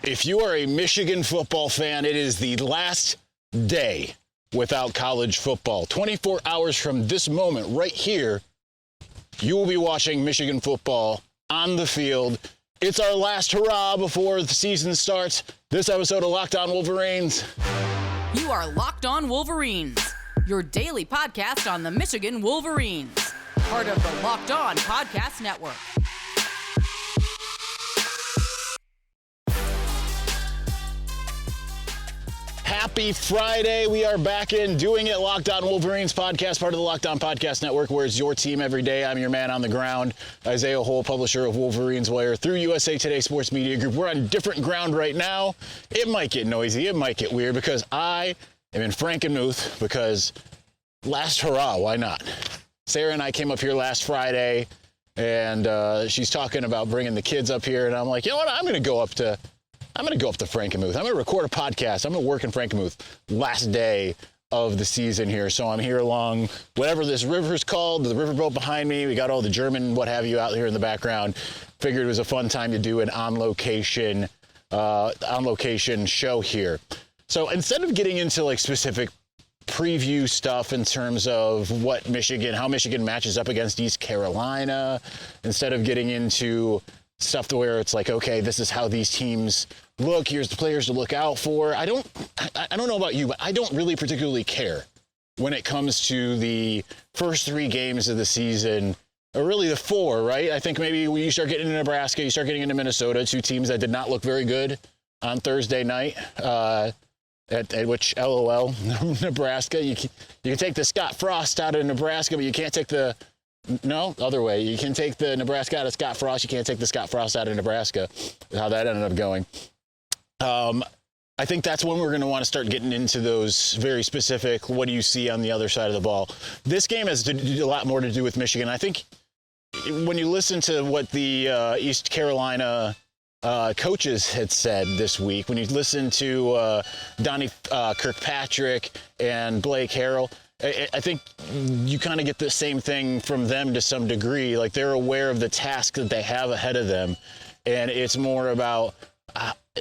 If you are a Michigan football fan, it is the last day without college football. 24 hours from this moment right here, you will be watching Michigan football on the field. It's our last hurrah before the season starts. This episode of Locked On Wolverines. You are Locked On Wolverines, your daily podcast on the Michigan Wolverines, part of the Locked On Podcast Network. Happy Friday. We are back in doing it. Locked On Wolverines podcast, part of the Locked On Podcast Network, where it's your team every day. I'm your man on the ground, Isaiah Hole, publisher of Wolverines Wire through USA Today Sports Media Group. We're on different ground right now. It might get noisy. It might get weird because I am in Frankenmuth because last hurrah, why not? Sarah and I came up here last Friday, and she's talking about bringing the kids up here, and I'm like, you know what? I'm going to go up to Frankenmuth. I'm going to record a podcast. I'm going to work in Frankenmuth last day of the season here. So I'm here along whatever this river's called, the riverboat behind me. We got all the German what have you out here in the background. Figured it was a fun time to do an on-location show here. So instead of getting into like specific preview stuff in terms of how Michigan matches up against East Carolina, instead of getting into stuff where it's like, okay, this is how these teams look. Here's the players to look out for. I don't know about you, but I don't really particularly care when it comes to the first three games of the season, or really the four, right? I think maybe when you start getting into Nebraska, you start getting into Minnesota, two teams that did not look very good on Thursday night, at which, LOL, Nebraska. You can take the Scott Frost out of Nebraska, but you can't take other way. You can take the Nebraska out of Scott Frost. You can't take the Scott Frost out of Nebraska. How that ended up going. I think that's when we're going to want to start getting into those very specific, what do you see on the other side of the ball? This game has a lot more to do with Michigan. I think when you listen to what the East Carolina coaches had said this week, when you listen to Donnie Kirkpatrick and Blake Harrell, I think you kind of get the same thing from them to some degree. Like, they're aware of the task that they have ahead of them. And it's more about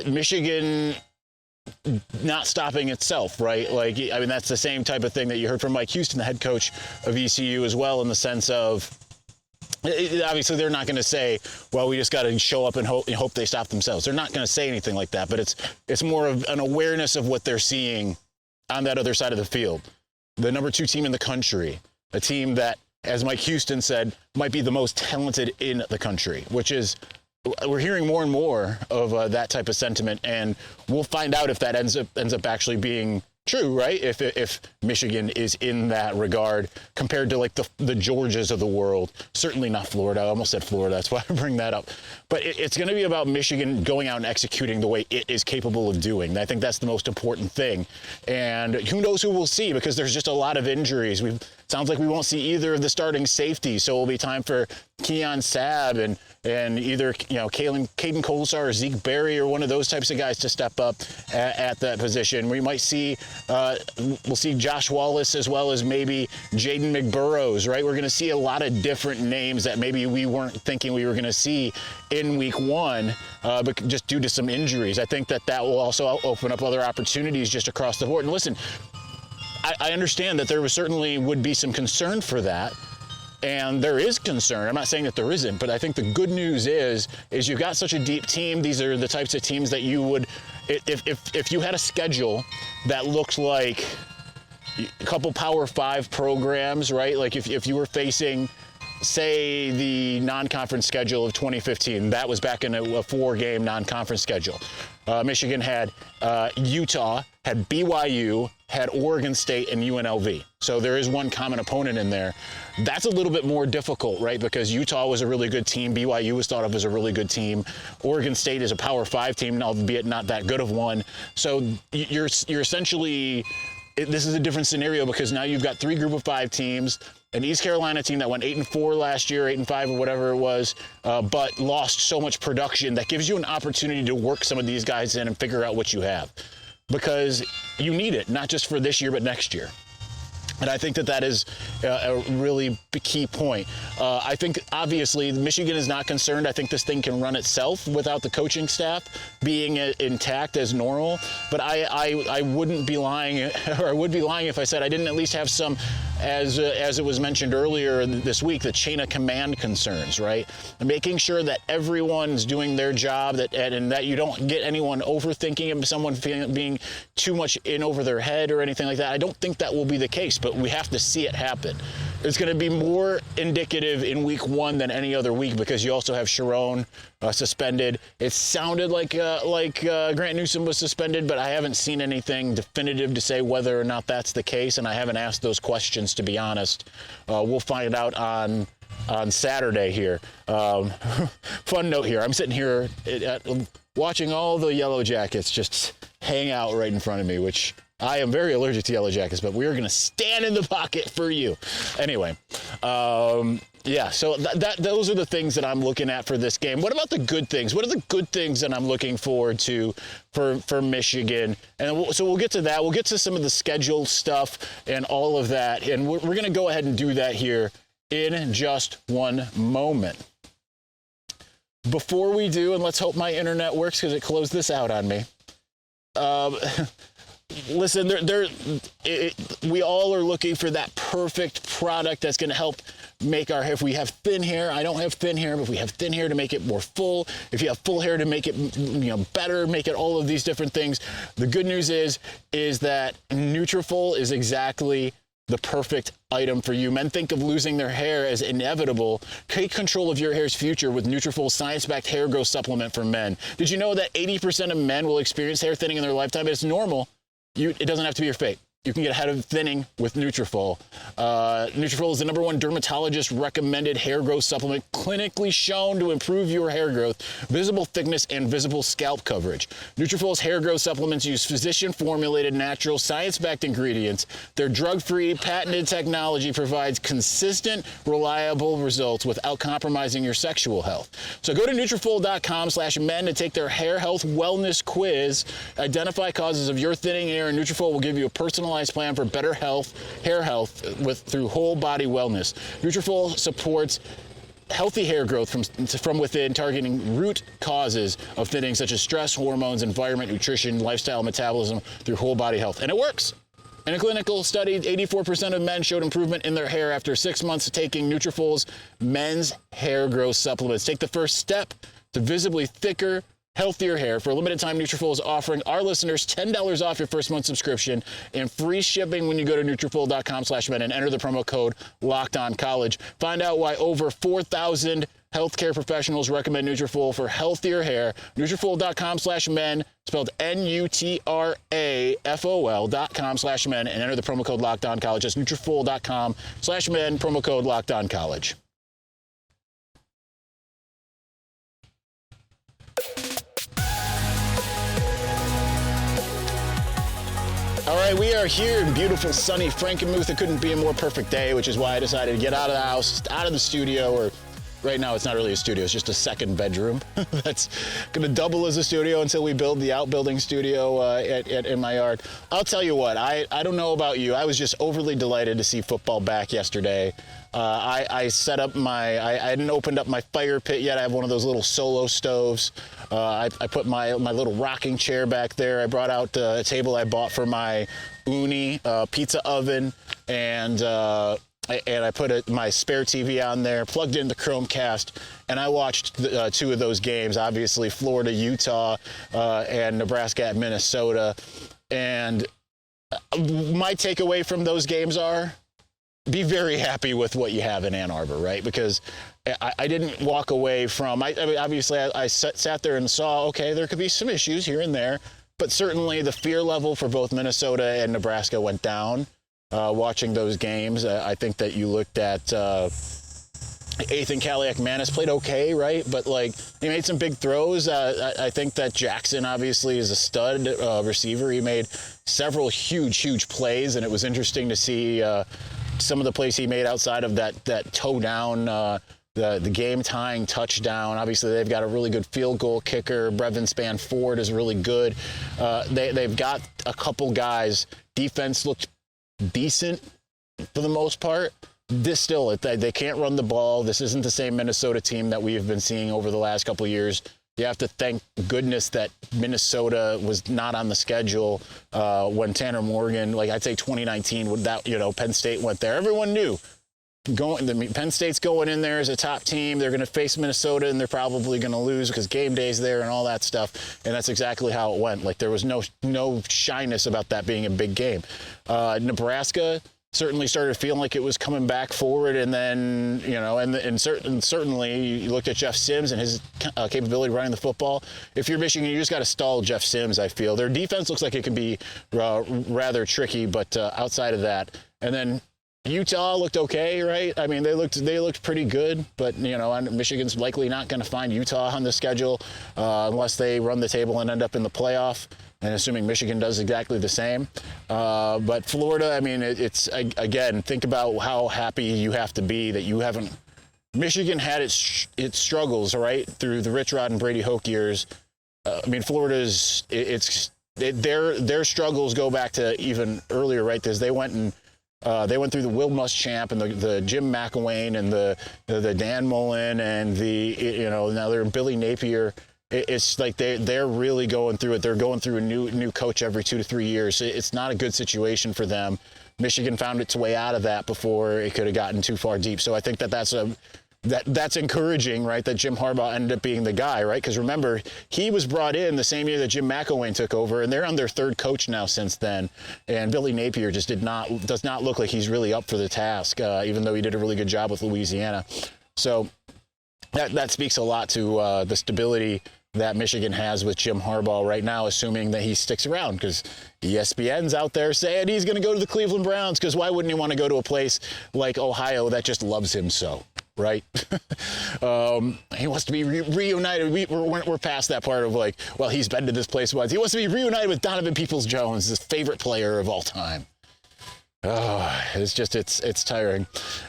Michigan not stopping itself, right? Like, I mean, that's the same type of thing that you heard from Mike Houston, the head coach of ECU as well, in the sense of, obviously they're not going to say, well, we just got to show up and hope they stop themselves. They're not going to say anything like that, but it's more of an awareness of what they're seeing on that other side of the field. The number 2 team in the country, a team that, as Mike Houston said, might be the most talented in the country, which is, we're hearing more and more of that type of sentiment, and we'll find out if that ends up actually being true, right? If Michigan is in that regard compared to like the Georgias of the world. Certainly not Florida. I almost said Florida. That's why I bring that up. But it's going to be about Michigan going out and executing the way it is capable of doing. I think that's the most important thing. And who knows who we'll see, because there's just a lot of injuries. Sounds like we won't see either of the starting safeties, so it'll be time for Keon Sabb and either Caden Kolesar or Zeke Berry or one of those types of guys to step up at that position. We might see we'll see Josh Wallace as well as maybe Jaden McBurrows, right? We're going to see a lot of different names that maybe we weren't thinking we were going to see in week one, but just due to some injuries. I think that will also open up other opportunities just across the board. And listen, I understand that there certainly would be some concern for that, and there is concern. I'm not saying that there isn't, but I think the good news is you've got such a deep team. These are the types of teams that you would, if you had a schedule that looked like a couple Power 5 programs, right? Like if you were facing, say, the non-conference schedule of 2015, that was back in a 4-game non-conference schedule. Michigan had Utah, had BYU, had Oregon State, and UNLV. So there is one common opponent in there. That's a little bit more difficult, right? Because Utah was a really good team. BYU was thought of as a really good team. Oregon State is a Power 5 team, albeit not that good of one. So you're essentially, this is a different scenario because now you've got 3 Group of 5 teams, an East Carolina team that went 8-4 last year, 8-5 or whatever it was, but lost so much production. That gives you an opportunity to work some of these guys in and figure out what you have, because you need it, not just for this year, but next year. And I think that is a really key point. I think, obviously, Michigan is not concerned. I think this thing can run itself without the coaching staff being intact as normal. But I wouldn't be lying, or I would be lying if I said I didn't at least have some, as it was mentioned earlier this week, the chain of command concerns, right? And making sure that everyone's doing their job, and that you don't get anyone overthinking it, someone being too much in over their head or anything like that. I don't think that will be the case, but we have to see it happen. It's going to be more indicative in week 1 than any other week because you also have Sharon suspended. It sounded like Grant Newsome was suspended, but I haven't seen anything definitive to say whether or not that's the case, and I haven't asked those questions, to be honest. We'll find out on Saturday here. Fun note here. I'm sitting here watching all the Yellow Jackets just hang out right in front of me, which I am very allergic to Yellow Jackets, but we're going to stand in the pocket for you. Anyway, yeah, so those are the things that I'm looking at for this game. What about the good things? What are the good things that I'm looking forward to for Michigan? And so we'll get to that. We'll get to some of the scheduled stuff and all of that. And we're going to go ahead and do that here in just one moment. Before we do, and let's hope my internet works because it closed this out on me. Listen, we all are looking for that perfect product that's going to help make our hair. If we have thin hair, I don't have thin hair, but if we have thin hair, to make it more full. If you have full hair, to make it better, make it all of these different things. The good news is that Nutrafol is exactly the perfect item for you. Men think of losing their hair as inevitable. Take control of your hair's future with Nutrafol's science-backed hair growth supplement for men. Did you know that 80% of men will experience hair thinning in their lifetime? It's normal. It doesn't have to be your fate. You can get ahead of thinning with Nutrafol. Nutrafol is the #1 dermatologist-recommended hair growth supplement, clinically shown to improve your hair growth, visible thickness, and visible scalp coverage. Nutrafol's hair growth supplements use physician-formulated, natural, science-backed ingredients. Their drug-free, patented technology provides consistent, reliable results without compromising your sexual health. So go to Nutrafol.com/men to take their hair health wellness quiz. Identify causes of your thinning hair, and Nutrafol will give you a personalized plan for better health, hair health through whole body wellness. Nutrafol supports healthy hair growth from within, targeting root causes of thinning such as stress, hormones, environment, nutrition, lifestyle, metabolism through whole body health. And it works. In a clinical study, 84% of men showed improvement in their hair after 6 months of taking Nutrafol's men's hair growth supplements. Take the first step to visibly thicker, healthier hair. For a limited time, Nutrafol is offering our listeners $10 off your first month subscription and free shipping when you go to Nutrafol.com/men and enter the promo code LOCKEDONCollege. Find out why over 4,000 healthcare professionals recommend Nutrafol for healthier hair. Nutrafol.com/men, spelled Nutrafol.com/men, and enter the promo code LOCKEDONCollege. That's Nutrafol.com/men, promo code LOCKEDONCollege. All right, we are here in beautiful, sunny Frankenmuth. It couldn't be a more perfect day, which is why I decided to get out of the house, out of the studio, or right now it's not really a studio, it's just a second bedroom. That's going to double as a studio until we build the outbuilding studio in my yard. I'll tell you what, I don't know about you. I was just overly delighted to see football back yesterday. I set up I hadn't opened up my fire pit yet. I have one of those little solo stoves. I put my little rocking chair back there. I brought out a table I bought for my uni pizza oven, and I put my spare TV on there, plugged in the Chromecast, and I watched 2 of those games, obviously Florida, Utah, and Nebraska at Minnesota. And my takeaway from those games are, be very happy with what you have in Ann Arbor, right? Because I didn't walk away from, I mean, obviously I sat there and saw, okay, there could be some issues here and there, but certainly the fear level for both Minnesota and Nebraska went down watching those games. I think that you looked at Ethan Kaliak-Manis played okay, right? But like, he made some big throws. I think that Jackson obviously is a stud receiver. He made several huge plays, and it was interesting to see some of the plays he made outside of that toe down, the game-tying touchdown. Obviously, they've got a really good field goal kicker. Brevin Spann-Ford is really good. They've got a couple guys. Defense looked decent. for the most part. They can't run the ball. This isn't the same Minnesota team that we've been seeing over the last couple of years. You have to thank goodness that Minnesota was not on the schedule when Tanner Morgan, like I'd say 2019, when that, Penn State went there. Everyone knew Penn State's going in there as a top team. They're going to face Minnesota, and they're probably going to lose because game day's there and all that stuff. And that's exactly how it went. Like there was no shyness about that being a big game. Nebraska certainly started feeling like it was coming back forward, and then certainly you looked at Jeff Sims and his capability running the football. If you're Michigan, you just got to stall Jeff Sims. I feel their defense looks like it can be rather tricky, but outside of that, and then Utah looked okay, right? I mean, they looked pretty good, but Michigan's likely not going to find Utah on the schedule unless they run the table and end up in the playoff. And assuming Michigan does exactly the same. But Florida, I mean, it's again, think about how happy you have to be that you haven't. Michigan had its struggles, right, through the Rich Rod and Brady Hoke years. I mean, Florida's their struggles go back to even earlier, right? Because they went through the Will Muschamp and the Jim McElwain and the Dan Mullen and now they're Billy Napier. It's like they're really going through it. They're going through a new coach every 2 to 3 years. It's not a good situation for them. Michigan found its way out of that before it could have gotten too far deep. So I think that's encouraging, right? That Jim Harbaugh ended up being the guy, right? Because remember, he was brought in the same year that Jim McElwain took over, and they're on their third coach now since then. And Billy Napier just does not look like he's really up for the task, even though he did a really good job with Louisiana. So that speaks a lot to the stability that Michigan has with Jim Harbaugh right now, assuming that he sticks around, because ESPN's out there saying he's going to go to the Cleveland Browns, because why wouldn't he want to go to a place like Ohio that just loves him so, right? He wants to be reunited. We're past that part of like, well, he's been to this place once. He wants to be reunited with Donovan Peoples-Jones, his favorite player of all time. Oh, it's tiring.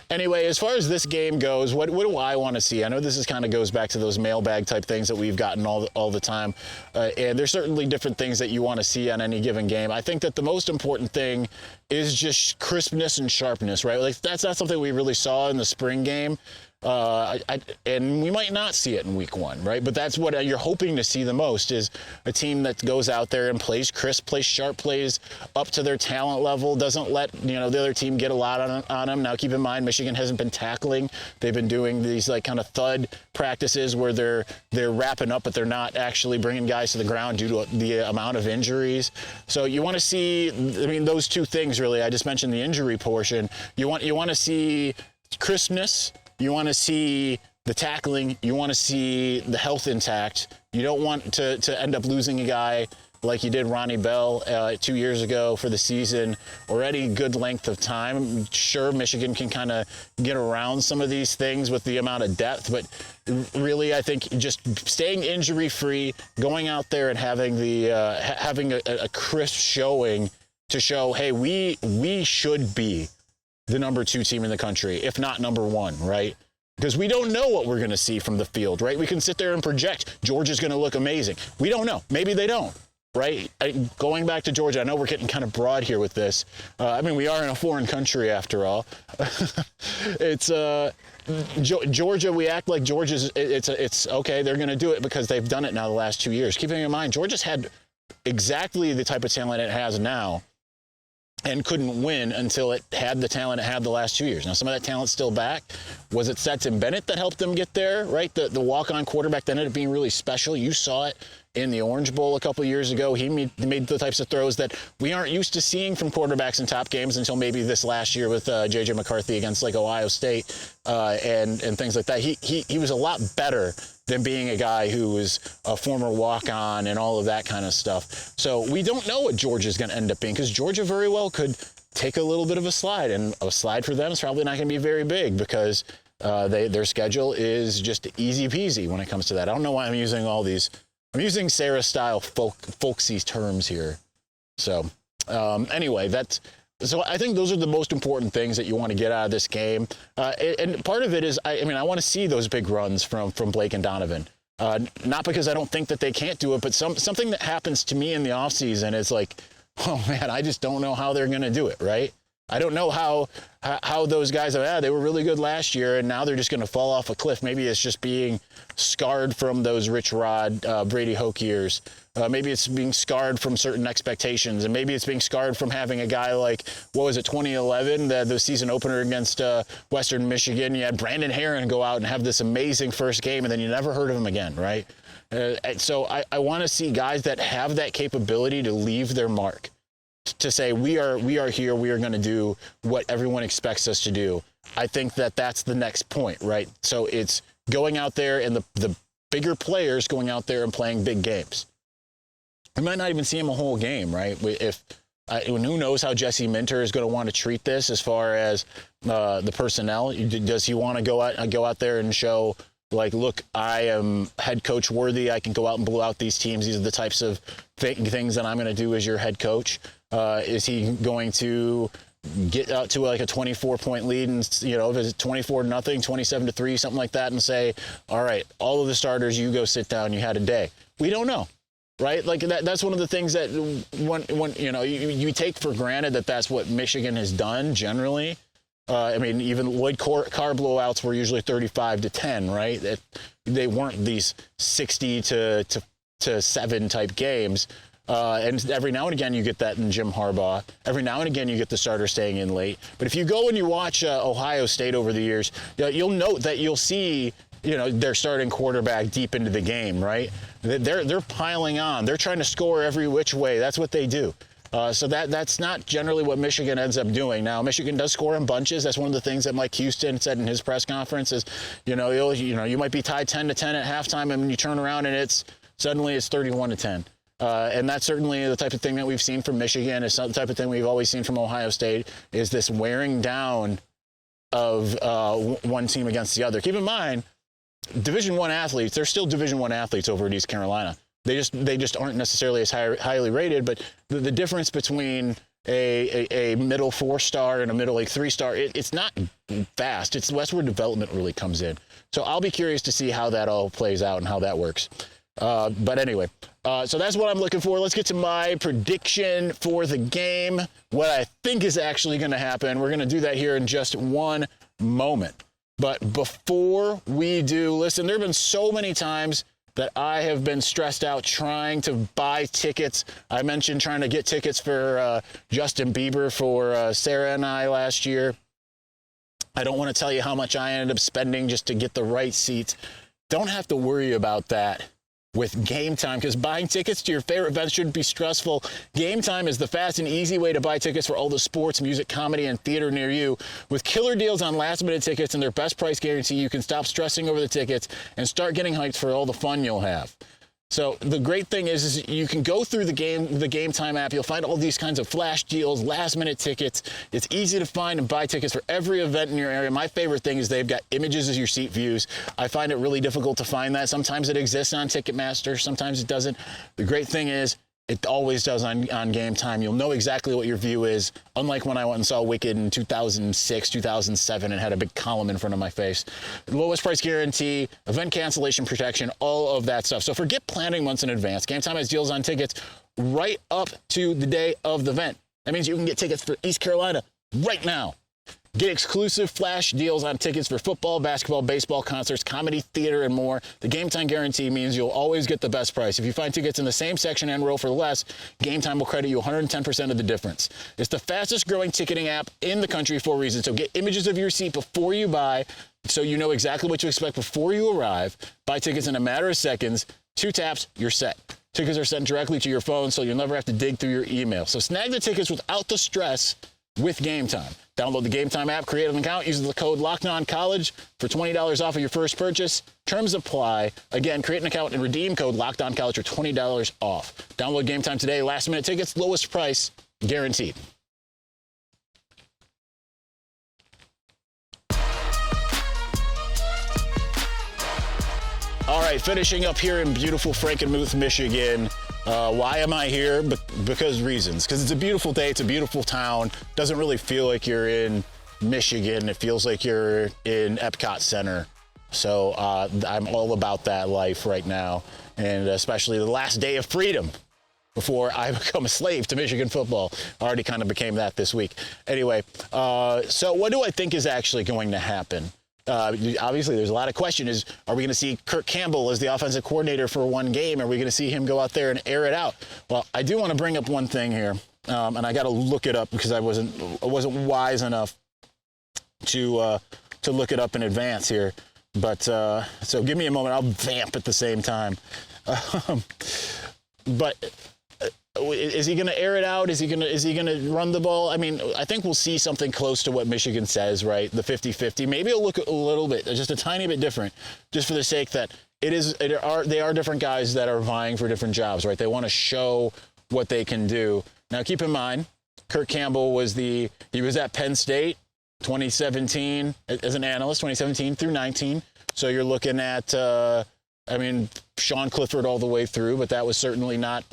Anyway, as far as this game goes, what do I want to see? I know this kind of goes back to those mailbag type things that we've gotten all the time. And there's certainly different things that you want to see on any given game. I think that the most important thing is just crispness and sharpness, right? Like that's not something we really saw in the spring game. And we might not see it in week 1, right? But that's what you're hoping to see the most, is a team that goes out there and plays crisp, plays sharp, plays up to their talent level, doesn't let the other team get a lot on them. Now, keep in mind, Michigan hasn't been tackling. They've been doing these like kind of thud practices where they're wrapping up, but they're not actually bringing guys to the ground due to the amount of injuries. So you want to see, those two things really. I just mentioned the injury portion. You want to see crispness. You want to see the tackling. You want to see the health intact. You don't want to end up losing a guy like you did Ronnie Bell 2 years ago for the season, already good length of time. Sure, Michigan can kind of get around some of these things with the amount of depth, but really I think just staying injury-free, going out there and having a crisp showing to show, hey, we should be the number 2 team in the country, if not number 1, right? Because we don't know what we're going to see from the field, right? We can sit there and project Georgia's going to look amazing. We don't know. Maybe they don't, right? Going back to Georgia, I know we're getting kind of broad here with this. We are in a foreign country after all. It's Georgia. We act like Georgia's. It's okay. They're going to do it because they've done it now the last 2 years. Keeping in mind, Georgia's had exactly the type of talent it has now, and couldn't win until it had the talent it had the last 2 years. Now, some of that talent's still back. Was it Stetson Bennett that helped them get there, right? The walk-on quarterback that ended up being really special. You saw it in the Orange Bowl a couple of years ago. He made the types of throws that we aren't used to seeing from quarterbacks in top games until maybe this last year with J.J. McCarthy against like Ohio State and things like that. He was a lot better than being a guy who was a former walk-on and all of that kind of stuff. So we don't know what Georgia's going to end up being, because Georgia very well could take a little bit of a slide, and a slide for them is probably not going to be very big because their schedule is just easy peasy when it comes to that. I don't know why I'm using all these. I'm using Sarah-style folksy terms here. So anyway, so I think those are the most important things that you want to get out of this game. And part of it is, I want to see those big runs from Blake and Donovan. Not because I don't think that they can't do it, but something that happens to me in the offseason is like, oh man, I just don't know how they're going to do it, right? I don't know how those guys they were really good last year and now they're just going to fall off a cliff. Maybe it's just being scarred from those Rich Rod, Brady Hoke years. Maybe it's being scarred from certain expectations, and maybe it's being scarred from having a guy like, 2011, the season opener against Western Michigan. You had Brandon Herron go out and have this amazing first game, and then you never heard of him again, right? So I want to see guys that have that capability to leave their mark, to say we are here, we are going to do what everyone expects us to do. I think that's the next point, right? So it's going out there and the bigger players going out there and playing big games. We might not even see him a whole game, right? Who knows how Jesse Minter is going to want to treat this as far as the personnel? Does he want to go out there and show, like, look, I am head coach worthy. I can go out and blow out these teams. These are the types of things that I'm going to do as your head coach. Is he going to get out to like a 24-point lead and, if it's 24-0, 27-3, something like that, and say, all right, all of the starters, you go sit down. You had a day. We don't know. Right? Like that's one of the things that you take for granted that's what Michigan has done generally. Even Lloyd Carr blowouts were usually 35-10, right? They weren't these 60-7 type games. And every now and again you get that in Jim Harbaugh. Every now and again you get the starter staying in late. But if you go and you watch Ohio State over the years, you'll note that you'll see their starting quarterback deep into the game, right? They're piling on. They're trying to score every which way. That's what they do. So that's not generally what Michigan ends up doing. Now, Michigan does score in bunches. That's one of the things that Mike Houston said in his press conference is, you might be tied 10-10 at halftime, and when you turn around and it's 31-10. And that's certainly the type of thing that we've seen from Michigan. It's not the type of thing we've always seen from Ohio State, is this wearing down of one team against the other. Keep in mind, Division I athletes, they're still Division I athletes over at East Carolina. They just aren't necessarily as highly rated, but the difference between a middle 4-star and a middle 3-star, it's not fast. It's where development really comes in. So I'll be curious to see how that all plays out and how that works. But anyway, so that's what I'm looking for. Let's get to my prediction for the game, what I think is actually going to happen. We're going to do that here in just one moment. But before we do, listen, there have been so many times that I have been stressed out trying to buy tickets. I mentioned trying to get tickets for Justin Bieber for Sarah and I last year. I don't want to tell you how much I ended up spending just to get the right seats. Don't have to worry about that with Gametime, because buying tickets to your favorite events shouldn't be stressful. Gametime is the fast and easy way to buy tickets for all the sports, music, comedy, and theater near you. With killer deals on last-minute tickets and their best price guarantee, you can stop stressing over the tickets and start getting hyped for all the fun you'll have. So the great thing is you can go through the Gametime app. You'll find all these kinds of flash deals, last-minute tickets. It's easy to find and buy tickets for every event in your area. My favorite thing is they've got images as your seat views. I find it really difficult to find that. Sometimes it exists on Ticketmaster. Sometimes it doesn't. The great thing is it always does on Gametime. You'll know exactly what your view is, unlike when I went and saw Wicked in 2006, 2007, and had a big column in front of my face. Lowest price guarantee, event cancellation protection, all of that stuff. So forget planning months in advance. Gametime has deals on tickets right up to the day of the event. That means you can get tickets for East Carolina right now. Get exclusive flash deals on tickets for football, basketball, baseball, concerts, comedy, theater, and more. The Gametime guarantee means you'll always get the best price. If you find tickets in the same section and row for less, Gametime will credit you 110% of the difference. It's the fastest growing ticketing app in the country for a reason. So get images of your seat before you buy, so you know exactly what to expect before you arrive. Buy tickets in a matter of seconds. 2 taps, you're set. Tickets are sent directly to your phone, so you'll never have to dig through your email. So snag the tickets without the stress with Gametime. Download the Gametime app, create an account, use the code LOCKEDONCollege for $20 off of your first purchase. Terms apply. Again, create an account and redeem code LOCKEDONCollege for $20 off. Download Gametime today. Last minute tickets, lowest price, guaranteed. All right, finishing up here in beautiful Frankenmuth, Michigan. Why am I here? Because reasons. Because it's a beautiful day. It's a beautiful town. Doesn't really feel like you're in Michigan. It feels like you're in Epcot Center. So I'm all about that life right now, and especially the last day of freedom. before I become a slave to Michigan football. I already kind of became that this week. Anyway, so what do I think is actually going to happen? Obviously, there's a lot of questions. Are we going to see Kirk Campbell as the offensive coordinator for one game? Are we going to see him go out there and air it out? Well, I do want to bring up one thing here, and I got to look it up because I wasn't wise enough to look it up in advance here. But so give me a moment. I'll vamp at the same time. But is he going to air it out? Is he going to run the ball? I mean, I think we'll see something close to what Michigan says, right? The 50-50. Maybe it'll look a little bit, just a tiny bit different, just for the sake that they are different guys that are vying for different jobs, right? They want to show what they can do. Now, keep in mind, Kirk Campbell he was at Penn State 2017 as an analyst, 2017 through 19. So you're looking at, Sean Clifford all the way through, but that was certainly not,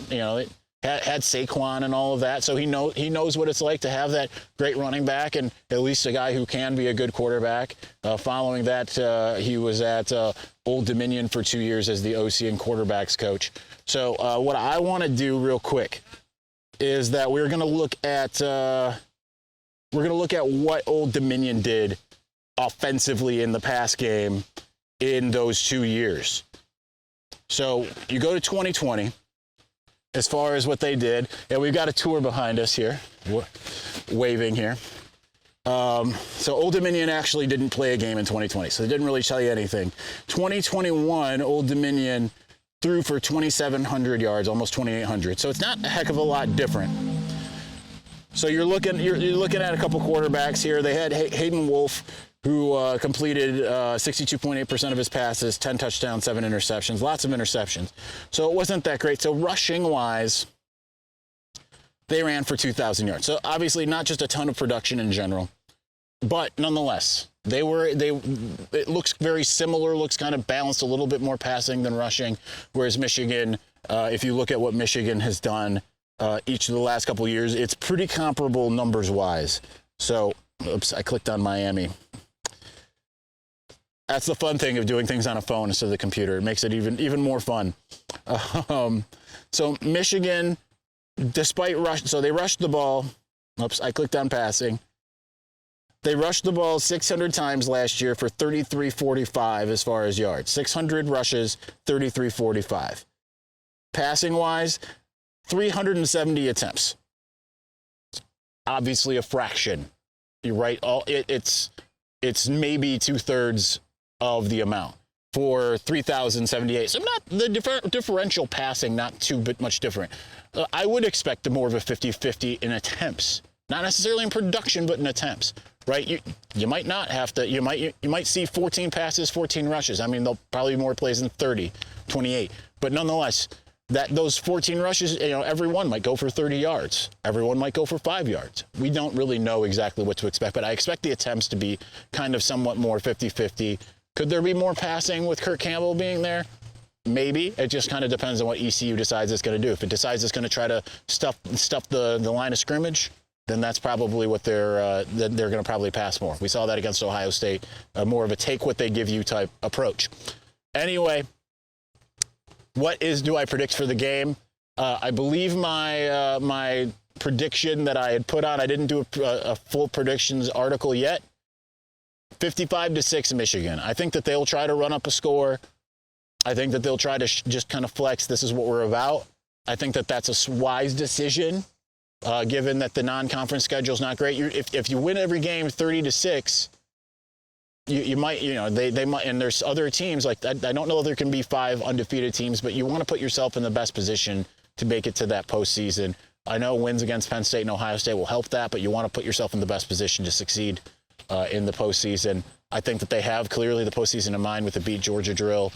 had Saquon and all of that. So he knows what it's like to have that great running back and at least a guy who can be a good quarterback. Following that, he was at Old Dominion for 2 years as the OC and quarterbacks coach. So what I want to do real quick is that we're going to look at what Old Dominion did offensively in the pass game in those 2 years. So you go to 2020, as far as what they did, and we've got a tour behind us here, waving here. So Old Dominion actually didn't play a game in 2020, so they didn't really tell you anything. 2021, Old Dominion threw for 2,700 yards, almost 2,800. So it's not a heck of a lot different. So you're looking at a couple quarterbacks here. They had Hayden Wolf, who completed 62.8% of his passes, 10 touchdowns, 7 interceptions, lots of interceptions. So it wasn't that great. So rushing-wise, they ran for 2,000 yards. So obviously not just a ton of production in general, but nonetheless, it looks very similar, looks kind of balanced, a little bit more passing than rushing, whereas Michigan, if you look at what Michigan has done each of the last couple of years, it's pretty comparable numbers-wise. So, oops, I clicked on Miami. That's the fun thing of doing things on a phone instead of the computer. It makes it even more fun. So Michigan, despite so they rushed the ball. Oops, I clicked on passing. They rushed the ball 600 times last year for 33.45 as far as yards. 600 rushes, 33.45. Passing-wise, 370 attempts. Obviously a fraction. You're right. It's maybe 2/3 of the amount for 3,078. So not the differential passing, not too much different. I would expect more of a 50-50 in attempts, not necessarily in production, but in attempts. Right? You might not have to. You might see 14 passes, 14 rushes. I mean, there'll probably be more plays than 30, 28. But nonetheless, those 14 rushes, every one might go for 30 yards. Everyone might go for 5 yards. We don't really know exactly what to expect, but I expect the attempts to be kind of somewhat more 50-50. Could there be more passing with Kirk Campbell being there? Maybe. It just kind of depends on what ECU decides it's going to do. If it decides it's going to try to stuff the line of scrimmage, then that's probably what they're going to probably pass more. We saw that against Ohio State, more of a take what they give you type approach. Anyway, what do I predict for the game? I believe my prediction that I had put on, I didn't do a full predictions article yet. 55-6 Michigan. I think that they'll try to run up a score. I think that they'll try to just kind of flex. This is what we're about. I think that that's a wise decision, given that the non-conference schedule is not great. If you win every game 30-6, you might, they might, and there's other teams like I don't know if there can be 5 undefeated teams, but you want to put yourself in the best position to make it to that postseason. I know wins against Penn State and Ohio State will help that, but you want to put yourself in the best position to succeed in the postseason. I think that they have clearly the postseason in mind with the beat Georgia drill.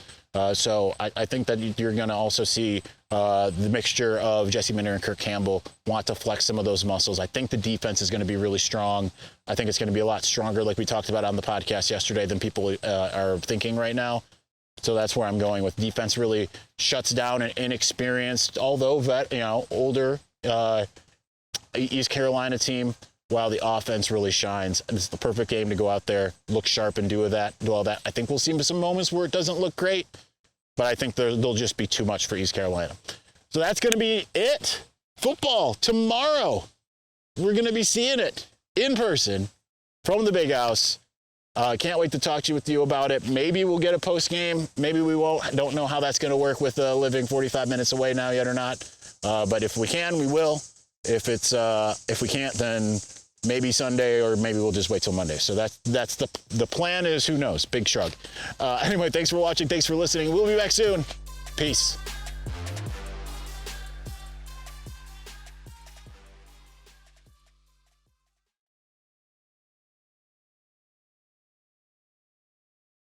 So I think that you're going to also see the mixture of Jesse Minter and Kirk Campbell want to flex some of those muscles. I think the defense is going to be really strong. I think it's going to be a lot stronger, like we talked about on the podcast yesterday, than people are thinking right now. So that's where I'm going with. Defense really shuts down an inexperienced, although older East Carolina team, while the offense really shines. It's the perfect game to go out there, look sharp, and do all that. I think we'll see some moments where it doesn't look great, but I think there'll just be too much for East Carolina. So that's going to be it. Football tomorrow. We're going to be seeing it in person from the Big House. Can't wait to talk with you about it. Maybe we'll get a post game. Maybe we won't. Don't know how that's going to work with living 45 minutes away now yet or not. But if we can, we will. If we can't, then maybe Sunday, or maybe we'll just wait till Monday. So that's the plan is, who knows? Big shrug. Anyway, thanks for watching. Thanks for listening. We'll be back soon. Peace.